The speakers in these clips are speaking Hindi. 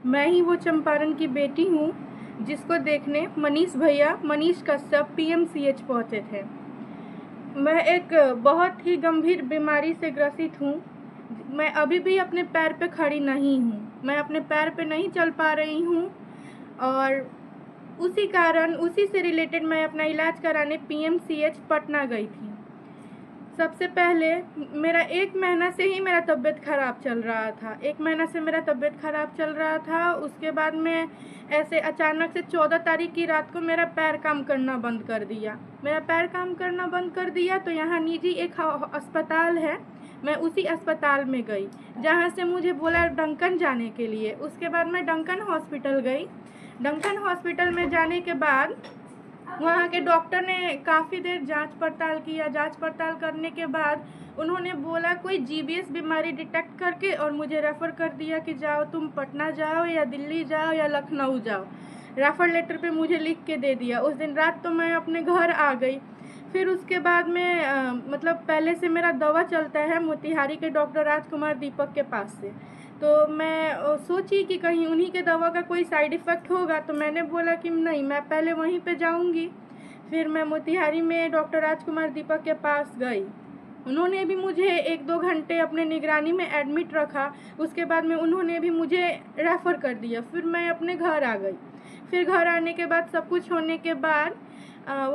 मैं ही वो चंपारण की बेटी हूँ जिसको देखने मनीष भैया, मनीष कश्यप पीएमसीएच पहुँचे थे। मैं एक बहुत ही गंभीर बीमारी से ग्रसित हूँ। मैं अभी भी अपने पैर पे खड़ी नहीं हूँ। मैं अपने पैर पे नहीं चल पा रही हूँ और उसी से रिलेटेड मैं अपना इलाज कराने पीएमसीएच पटना गई थी। सबसे पहले मेरा 1 महीना से ही मेरा तबीयत ख़राब चल रहा था। 1 महीना से मेरा तबीयत ख़राब चल रहा था। उसके बाद में ऐसे अचानक से 14 तारीख की रात को मेरा पैर काम करना बंद कर दिया। मेरा पैर काम करना बंद कर दिया तो यहाँ निजी एक अस्पताल है, मैं उसी अस्पताल में गई जहाँ से मुझे बोला डंकन जाने के लिए। उसके बाद मैं डंकन हॉस्पिटल गई। डंकन हॉस्पिटल में जाने के बाद वहाँ के डॉक्टर ने काफ़ी देर जांच पड़ताल किया। जांच पड़ताल करने के बाद उन्होंने बोला कोई जीबीएस बीमारी डिटेक्ट करके और मुझे रेफ़र कर दिया कि जाओ तुम पटना जाओ या दिल्ली जाओ या लखनऊ जाओ। रेफ़र लेटर पे मुझे लिख के दे दिया। उस दिन रात तो मैं अपने घर आ गई। फिर उसके बाद में मतलब पहले से मेरा दवा चलता है मोतिहारी के डॉक्टर राजकुमार दीपक के पास से। तो मैं सोची कि कहीं उन्हीं के दवा का कोई साइड इफ़ेक्ट होगा, तो मैंने बोला कि नहीं, मैं पहले वहीं पे जाऊंगी। फिर मैं मोतिहारी में डॉक्टर राजकुमार दीपक के पास गई। उन्होंने भी मुझे 1-2 घंटे अपने निगरानी में एडमिट रखा। उसके बाद में उन्होंने भी मुझे रेफ़र कर दिया। फिर मैं अपने घर आ गई। फिर घर आने के बाद सब कुछ होने के बाद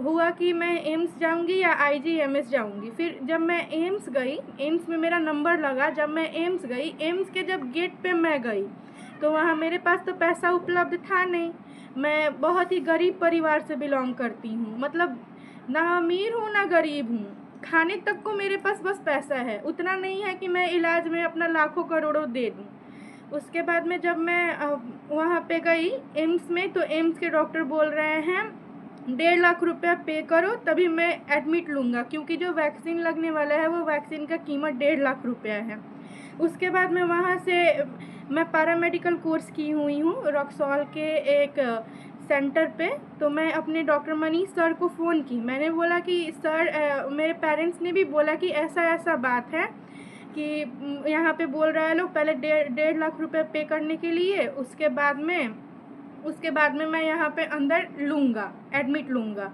हुआ कि मैं एम्स जाऊंगी या आईजीएमएस जाऊंगी। फिर जब मैं एम्स गई, एम्स में मेरा नंबर लगा। जब मैं एम्स गई, एम्स के जब गेट पे मैं गई तो वहाँ मेरे पास तो पैसा उपलब्ध था नहीं। मैं बहुत ही गरीब परिवार से बिलोंग करती हूँ, मतलब ना अमीर हूँ ना गरीब हूँ। खाने तक को मेरे पास बस पैसा है, उतना नहीं है कि मैं इलाज में अपना लाखों करोड़ों दे दूँ। उसके बाद में जब मैं वहाँ पे गई एम्स में, तो एम्स के डॉक्टर बोल रहे हैं 1.5 लाख रुपया पे करो तभी मैं एडमिट लूँगा, क्योंकि जो वैक्सीन लगने वाला है वो वैक्सीन का कीमत 1.5 लाख रुपया है। उसके बाद में वहाँ से मैं पैरामेडिकल कोर्स की हुई हूँ रक्सौल के एक सेंटर पे। तो मैं अपने डॉक्टर मनीष सर को फ़ोन की। मैंने बोला कि सर, मेरे पेरेंट्स ने भी बोला कि ऐसा ऐसा बात है कि यहाँ पे बोल रहा है लोग पहले 1.5 लाख रुपए पे करने के लिए, उसके बाद में मैं यहाँ पे अंदर लूँगा, एडमिट लूँगा।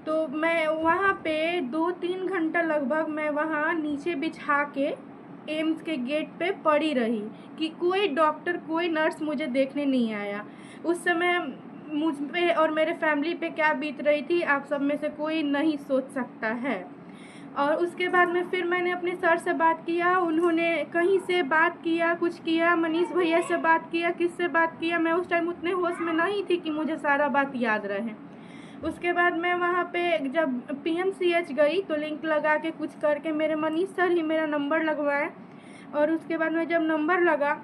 तो मैं वहाँ पे 2-3 घंटा लगभग मैं वहाँ नीचे बिछा के एम्स के गेट पे पड़ी रही कि कोई डॉक्टर, कोई नर्स मुझे देखने नहीं आया। उस समय मुझ पे और मेरे फैमिली पे क्या बीत रही थी आप सब में से कोई नहीं सोच सकता है। और उसके बाद में फिर मैंने अपने सर से बात किया। उन्होंने कहीं से बात किया, कुछ किया, मनीष भैया से बात किया, किससे बात किया, मैं उस टाइम उतने होश में नहीं थी कि मुझे सारा बात याद रहे। उसके बाद मैं वहाँ पे जब पीएमसीएच गई तो लिंक लगा के कुछ करके मेरे मनीष सर ही मेरा नंबर लगवाए। और उसके बाद में जब नंबर लगा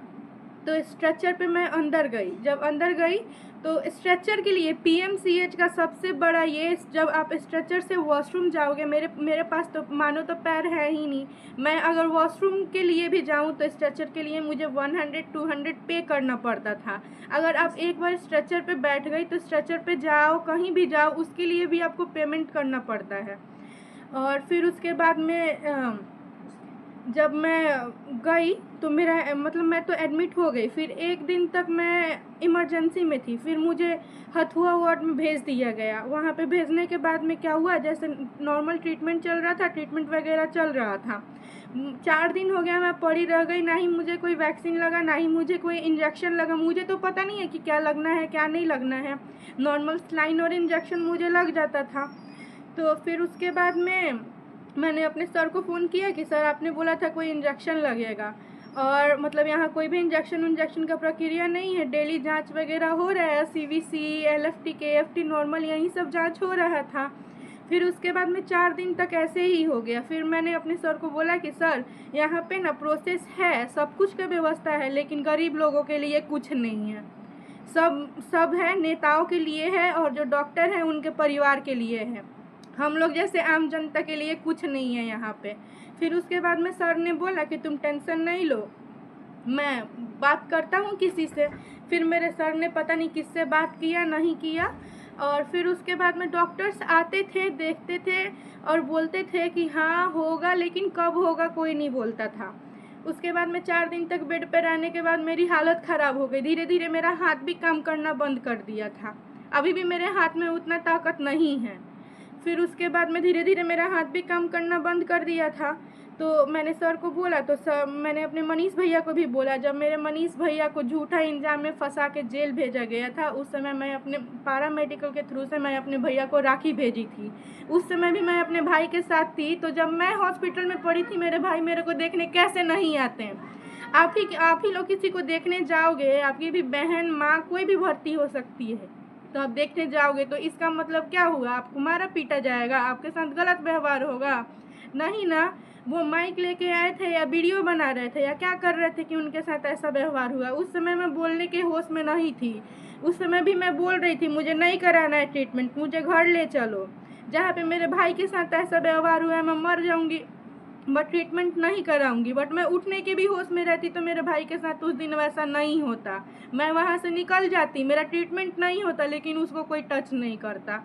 तो स्ट्रेचर पे मैं अंदर गई। जब अंदर गई तो स्ट्रेचर के लिए पीएमसीएच का सबसे बड़ा ये, जब आप स्ट्रेचर से वॉशरूम जाओगे, मेरे पास तो मानो तो पैर है ही नहीं। मैं अगर वॉशरूम के लिए भी जाऊं तो स्ट्रेचर के लिए मुझे 100-200 पे करना पड़ता था। अगर आप एक बार स्ट्रेचर पे बैठ गई तो स्ट्रेचर पे जाओ, कहीं भी जाओ, उसके लिए भी आपको पेमेंट करना पड़ता है। और फिर उसके बाद में जब मैं गई तो मेरा मतलब मैं तो एडमिट हो गई। फिर 1 दिन तक मैं इमरजेंसी में थी। फिर मुझे हथुआ वार्ड में भेज दिया गया। वहाँ पे भेजने के बाद में क्या हुआ, जैसे नॉर्मल ट्रीटमेंट चल रहा था, ट्रीटमेंट वगैरह चल रहा था। 4 दिन हो गया मैं पड़ी रह गई, ना ही मुझे कोई वैक्सीन लगा, ना ही मुझे कोई इंजेक्शन लगा। मुझे तो पता नहीं है कि क्या लगना है क्या नहीं लगना है। नॉर्मल सलाइन और इंजेक्शन मुझे लग जाता था। तो फिर उसके बाद में मैंने अपने सर को फ़ोन किया कि सर आपने बोला था कोई इंजेक्शन लगेगा, और मतलब यहाँ कोई भी इंजेक्शन का प्रक्रिया नहीं है। डेली जांच वगैरह हो रहा है, सीवीसी, एलएफटी, केएफटी, नॉर्मल यही सब जांच हो रहा था। फिर उसके बाद में 4 दिन तक ऐसे ही हो गया। फिर मैंने अपने सर को बोला कि सर यहाँ पे ना प्रोसेस है, सब कुछ का व्यवस्था है, लेकिन गरीब लोगों के लिए कुछ नहीं है। सब है नेताओं के लिए है और जो डॉक्टर हैं उनके परिवार के लिए है। हम लोग जैसे आम जनता के लिए कुछ नहीं है यहाँ पे। फिर उसके बाद में सर ने बोला कि तुम टेंशन नहीं लो, मैं बात करता हूँ किसी से। फिर मेरे सर ने पता नहीं किससे बात किया, नहीं किया। और फिर उसके बाद में डॉक्टर्स आते थे, देखते थे और बोलते थे कि हाँ होगा, लेकिन कब होगा कोई नहीं बोलता था। उसके बाद में 4 दिन तक बेड पर रहने के बाद मेरी हालत ख़राब हो गई। धीरे धीरे मेरा हाथ भी काम करना बंद कर दिया था। अभी भी मेरे हाथ में उतना ताकत नहीं है। फिर उसके बाद में धीरे धीरे मेरा हाथ भी काम करना बंद कर दिया था। तो मैंने सर को बोला, तो सर मैंने अपने मनीष भैया को भी बोला। जब मेरे मनीष भैया को झूठा इल्ज़ाम में फंसा के जेल भेजा गया था, उस समय मैं अपने पैरामेडिकल के थ्रू से मैं अपने भैया को राखी भेजी थी। उस समय भी मैं अपने भाई के साथ थी। तो जब मैं हॉस्पिटल में पड़ी थी, मेरे भाई मेरे को देखने कैसे नहीं आते हैं। आप ही लोग किसी को देखने जाओगे, आपकी भी बहन, माँ, कोई भी भर्ती हो सकती है, तो आप देखने जाओगे तो इसका मतलब क्या हुआ? आपको मारा पीटा जाएगा, आपके साथ गलत व्यवहार होगा? नहीं ना। वो माइक लेके आए थे या वीडियो बना रहे थे या क्या कर रहे थे कि उनके साथ ऐसा व्यवहार हुआ? उस समय मैं बोलने के होश में नहीं थी। उस समय भी मैं बोल रही थी मुझे नहीं कराना है ट्रीटमेंट, मुझे घर ले चलो। जहाँ पे मेरे भाई के साथ ऐसा व्यवहार हुआ है, मैं मर जाऊँगी, बट ट्रीटमेंट नहीं कराऊंगी। बट मैं उठने के भी होश में रहती तो मेरे भाई के साथ उस दिन वैसा नहीं होता। मैं वहाँ से निकल जाती, मेरा ट्रीटमेंट नहीं होता, लेकिन उसको कोई टच नहीं करता।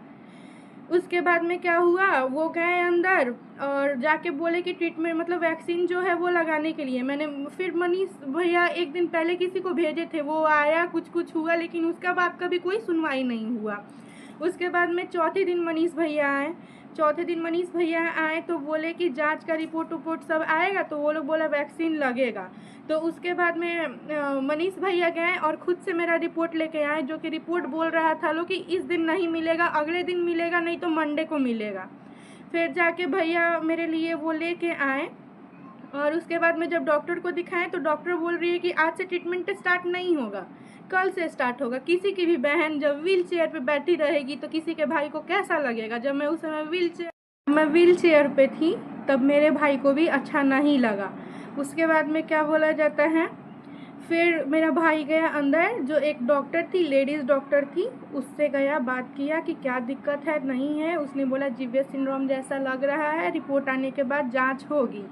उसके बाद में क्या हुआ, वो गए अंदर और जाके बोले कि ट्रीटमेंट मतलब वैक्सीन जो है वो लगाने के लिए। मैंने फिर मनीष भैया एक दिन पहले किसी को भेजे थे, वो आया, कुछ हुआ, लेकिन उसका बाद कभी कोई सुनवाई नहीं हुआ। उसके बाद में चौथे दिन मनीष भैया आए तो बोले कि जांच का रिपोर्ट सब आएगा, तो वो लोग बोला वैक्सीन लगेगा। तो उसके बाद में मनीष भैया गए और खुद से मेरा रिपोर्ट लेके आए, जो कि रिपोर्ट बोल रहा था लोग कि इस दिन नहीं मिलेगा, अगले दिन मिलेगा, नहीं तो मंडे को मिलेगा। फिर जाके भैया मेरे लिए वो लेके आए और उसके बाद में जब डॉक्टर को दिखाएं तो डॉक्टर बोल रही है कि आज से ट्रीटमेंट स्टार्ट नहीं होगा, कल से स्टार्ट होगा। किसी की भी बहन जब व्हील चेयर पर बैठी रहेगी तो किसी के भाई को कैसा लगेगा? जब मैं उस समय व्हील चेयर पे थी तब मेरे भाई को भी अच्छा नहीं लगा। उसके बाद में क्या बोला जाता है, फिर मेरा भाई गया अंदर, जो एक डॉक्टर थी, लेडीज़ डॉक्टर थी, उससे गया, बात किया कि क्या दिक्कत है, नहीं है। उसने बोला जीवियस सिंड्रोम जैसा लग रहा है, रिपोर्ट आने के बाद जांच होगी।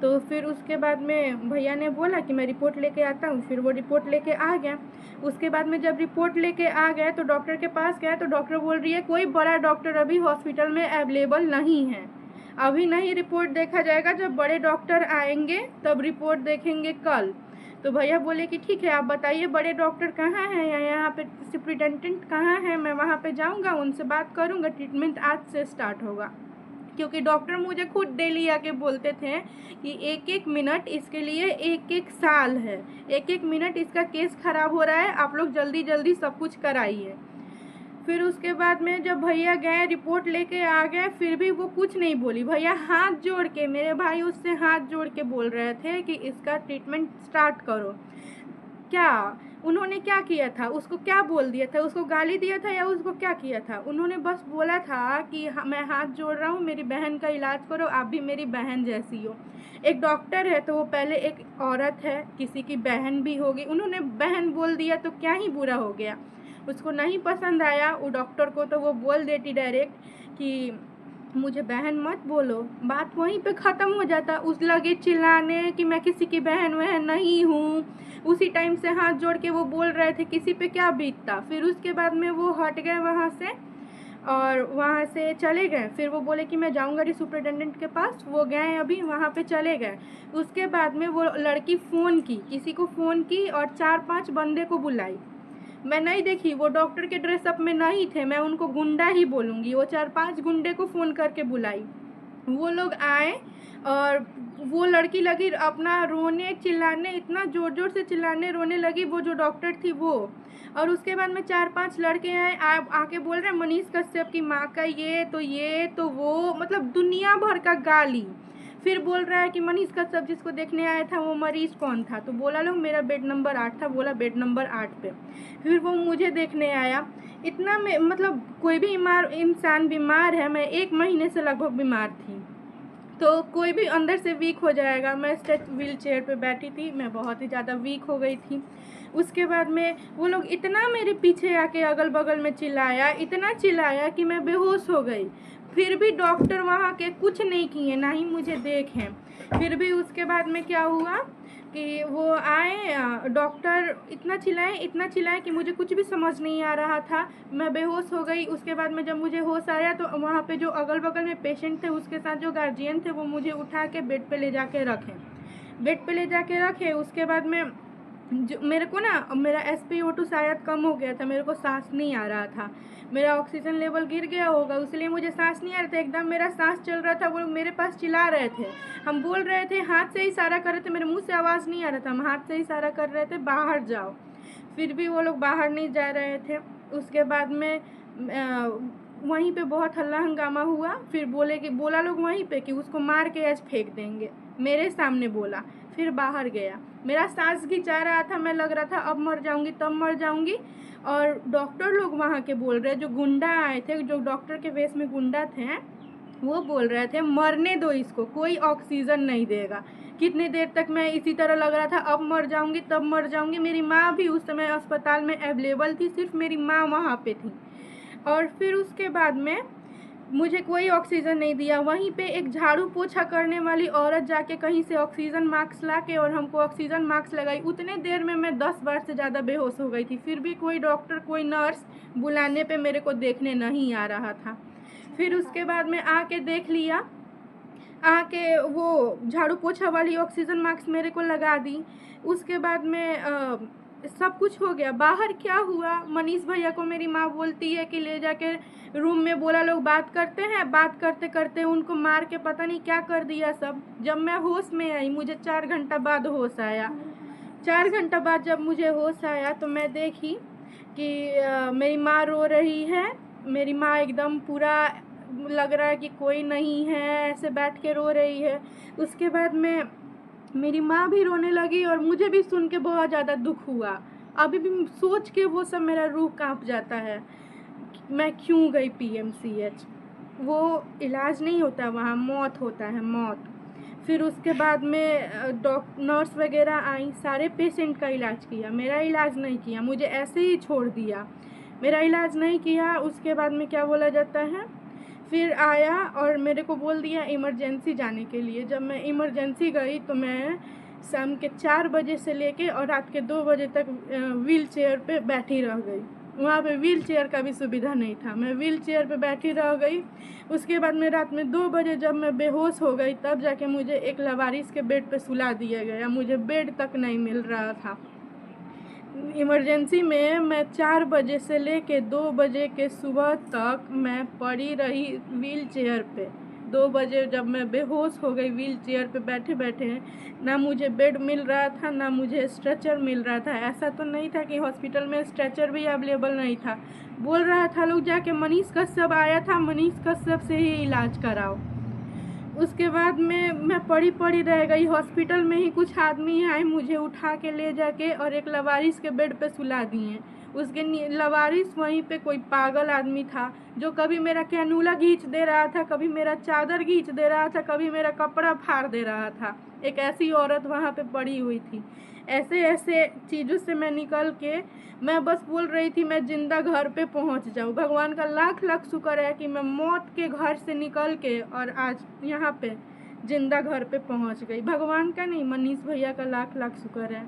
तो फिर उसके बाद में भैया ने बोला कि मैं रिपोर्ट लेके आता हूँ। फिर वो रिपोर्ट लेके आ गया। उसके बाद में जब रिपोर्ट लेके आ गया तो डॉक्टर के पास गया तो डॉक्टर बोल रही है कोई बड़ा डॉक्टर अभी हॉस्पिटल में अवेलेबल नहीं है, अभी नहीं रिपोर्ट देखा जाएगा, जब बड़े डॉक्टर आएंगे तब रिपोर्ट देखेंगे कल। तो भैया बोले कि ठीक है, आप बताइए बड़े डॉक्टर कहाँ हैं या यहाँ पे सुपरिटेंडेंट कहाँ है, मैं वहाँ पे जाऊँगा, उनसे बात करूँगा, ट्रीटमेंट आज से स्टार्ट होगा। क्योंकि डॉक्टर मुझे खुद डेली आके बोलते थे कि एक एक मिनट इसके लिए एक एक साल है, एक एक मिनट इसका केस ख़राब हो रहा है, आप लोग जल्दी जल्दी सब कुछ कराइए। फिर उसके बाद में जब भैया गए रिपोर्ट लेके आ गए, फिर भी वो कुछ नहीं बोली। भैया हाथ जोड़ के, मेरे भाई उससे हाथ जोड़ के बोल रहे थे कि इसका ट्रीटमेंट स्टार्ट करो। क्या उन्होंने क्या किया था? उसको क्या बोल दिया था? उसको गाली दिया था या उसको क्या किया था? उन्होंने बस बोला था कि मैं हाथ जोड़ रहा हूँ, मेरी बहन का इलाज करो, आप भी मेरी बहन जैसी हो। एक डॉक्टर है तो वो पहले एक औरत है, किसी की बहन भी होगी, उन्होंने बहन बोल दिया तो क्या ही बुरा हो गया। उसको नहीं पसंद आया वो डॉक्टर को, तो वो बोल देती डायरेक्ट कि मुझे बहन मत बोलो, बात वहीं पे ख़त्म हो जाता। उस लगे चिल्लाने कि मैं किसी की बहन वहन नहीं हूँ। उसी टाइम से हाथ जोड़ के वो बोल रहे थे, किसी पे क्या बीतता। फिर उसके बाद में वो हट गए वहाँ से और वहाँ से चले गए। फिर वो बोले कि मैं जाऊँगा सुपरिटेंडेंट के पास, वो गए अभी वहाँ पे चले गए। उसके बाद में वो लड़की फ़ोन की, किसी को फ़ोन की और 4-5 बंदे को बुलाई। मैं नहीं देखी, वो डॉक्टर के ड्रेसअप में नहीं थे, मैं उनको गुंडा ही बोलूँगी। वो 4-5 गुंडे को फ़ोन करके बुलाई। वो लोग आए और वो लड़की लगी अपना रोने चिल्लाने, इतना ज़ोर ज़ोर से चिल्लाने रोने लगी, वो जो डॉक्टर थी वो। और उसके बाद में 4-5 लड़के आए, आके बोल रहे हैं मनीष कश्यप की माँ का ये तो वो, मतलब दुनिया भर का गाली। फिर बोल रहा है कि मनीष कश्यप जिसको देखने आया था वो मरीज कौन था? तो बोला लो मेरा बेड नंबर 8 था, बोला बेड नंबर 8 पे। फिर वो मुझे देखने आया। इतना में मतलब कोई भी इंसान बीमार है, मैं 1 महीने से लगभग बीमार थी, तो कोई भी अंदर से वीक हो जाएगा। मैं व्हील चेयर पे बैठी थी, मैं बहुत ही ज़्यादा वीक हो गई थी। उसके बाद में वो लोग इतना मेरे पीछे आके अगल बगल में चिल्लाया, इतना चिल्लाया कि मैं बेहोश हो गई। फिर भी डॉक्टर वहाँ के कुछ नहीं किए, ना ही मुझे देखें। फिर भी उसके बाद में क्या हुआ कि वो आए, डॉक्टर इतना चिल्लाए कि मुझे कुछ भी समझ नहीं आ रहा था, मैं बेहोश हो गई। उसके बाद में जब मुझे होश आया तो वहाँ पे जो अगल बगल में पेशेंट थे, उसके साथ जो गार्जियन थे, वो मुझे उठा के बेड पे ले जाके रखे। बेड पे ले जाके रखे। उसके बाद में जो मेरे को ना मेरा SpO2 शायद कम हो गया था, मेरे को सांस नहीं आ रहा था, मेरा ऑक्सीजन लेवल गिर गया होगा, इसलिए मुझे सांस नहीं आ रहा था। एकदम मेरा सांस चल रहा था, वो लोग मेरे पास चिल्ला रहे थे, हम बोल रहे थे, हाथ से इशारा कर रहे थे, मेरे मुंह से आवाज़ नहीं आ रहा था, हम हाथ से इशारा कर रहे थे बाहर जाओ, फिर भी वो लोग बाहर नहीं जा रहे थे। उसके बाद में वहीं पे बहुत हल्ला हंगामा हुआ। फिर बोला लोग वहीं पे कि उसको मार के आज फेंक देंगे, मेरे सामने बोला। फिर बाहर गया, मेरा सांस खिंचा रहा था, मैं लग रहा था अब मर जाऊंगी तब मर जाऊंगी। और डॉक्टर लोग वहाँ के बोल रहे, जो गुंडा आए थे, जो डॉक्टर के वेश में गुंडा थे, वो बोल रहे थे मरने दो इसको, कोई ऑक्सीजन नहीं देगा। कितनी देर तक मैं इसी तरह लग रहा था अब मर जाऊंगी तब मर जाऊंगी। मेरी माँ भी उस समय अस्पताल में अवेलेबल थी, सिर्फ मेरी माँ वहाँ पे थी। और फिर उसके बाद में मुझे कोई ऑक्सीजन नहीं दिया। वहीं पे एक झाड़ू पोछा करने वाली औरत जाके कहीं से ऑक्सीजन मास्क ला के और हमको ऑक्सीजन मास्क लगाई। उतने देर में मैं 10 बार से ज़्यादा बेहोश हो गई थी, फिर भी कोई डॉक्टर कोई नर्स बुलाने पे मेरे को देखने नहीं आ रहा था। फिर उसके बाद में आके देख लिया, आके वो झाड़ू पोछा वाली ऑक्सीजन मास्क मेरे को लगा दी। उसके बाद में सब कुछ हो गया। बाहर क्या हुआ, मनीष भैया को मेरी माँ बोलती है कि ले जाके रूम में बोला लोग बात करते हैं, बात करते करते उनको मार के पता नहीं क्या कर दिया सब। जब मैं होश में आई, मुझे 4 घंटा बाद होश आया। 4 घंटा बाद जब मुझे होश आया तो मैं देखी कि मेरी माँ रो रही है। मेरी माँ एकदम पूरा लग रहा है कि कोई नहीं है, ऐसे बैठ के रो रही है। उसके बाद में मेरी माँ भी रोने लगी और मुझे भी सुन के बहुत ज़्यादा दुख हुआ। अभी भी सोच के वो सब मेरा रूह कांप जाता है। मैं क्यों गई PMCH? वो इलाज नहीं होता वहाँ, मौत होता है, मौत। फिर उसके बाद में नर्स वगैरह आई, सारे पेशेंट का इलाज किया, मेरा इलाज नहीं किया, मुझे ऐसे ही छोड़ दिया, मेरा इलाज नहीं किया। उसके बाद में क्या बोला जाता है, फिर आया और मेरे को बोल दिया इमरजेंसी जाने के लिए। जब मैं इमरजेंसी गई तो मैं शाम के 4 बजे से लेके और रात के 2 बजे तक व्हील चेयर पे बैठी रह गई। वहाँ पे व्हील चेयर का भी सुविधा नहीं था, मैं व्हील चेयर पे बैठी रह गई। उसके बाद में रात में 2 बजे जब मैं बेहोश हो गई, तब जाके मुझे एक लवारिस के बेड पे सुला दिया गया, मुझे बेड तक नहीं मिल रहा था। इमरजेंसी में मैं 4 बजे से लेके 2 बजे के सुबह तक मैं पड़ी रही व्हील चेयर पे। 2 बजे जब मैं बेहोश हो गई व्हील चेयर पे बैठे बैठे, ना मुझे बेड मिल रहा था, ना मुझे स्ट्रेचर मिल रहा था। ऐसा तो नहीं था कि हॉस्पिटल में स्ट्रेचर भी अवेलेबल नहीं था। बोल रहा था लोग जाके मनीष कश्यप आया था, मनीष कश्यप से ही इलाज कराओ। उसके बाद में मैं पड़ी रह गई। हॉस्पिटल में ही कुछ आदमी आए, मुझे उठा के ले जाके और एक लवारिस के बेड पे सुला दिए। उसके लवारिस वहीं पे कोई पागल आदमी था, जो कभी मेरा कैनुला खींच दे रहा था, कभी मेरा चादर खींच दे रहा था, कभी मेरा कपड़ा फाड़ दे रहा था। एक ऐसी औरत वहाँ पे पड़ी हुई थी। ऐसे ऐसे चीज़ों से मैं निकल के, मैं बस बोल रही थी मैं जिंदा घर पे पहुँच जाऊँ। भगवान का लाख लाख शुक्र है कि मैं मौत के घर से निकल के और आज यहाँ पे जिंदा घर पे पहुँच गई। भगवान का नहीं, मनीष भैया का लाख लाख शुक्र है।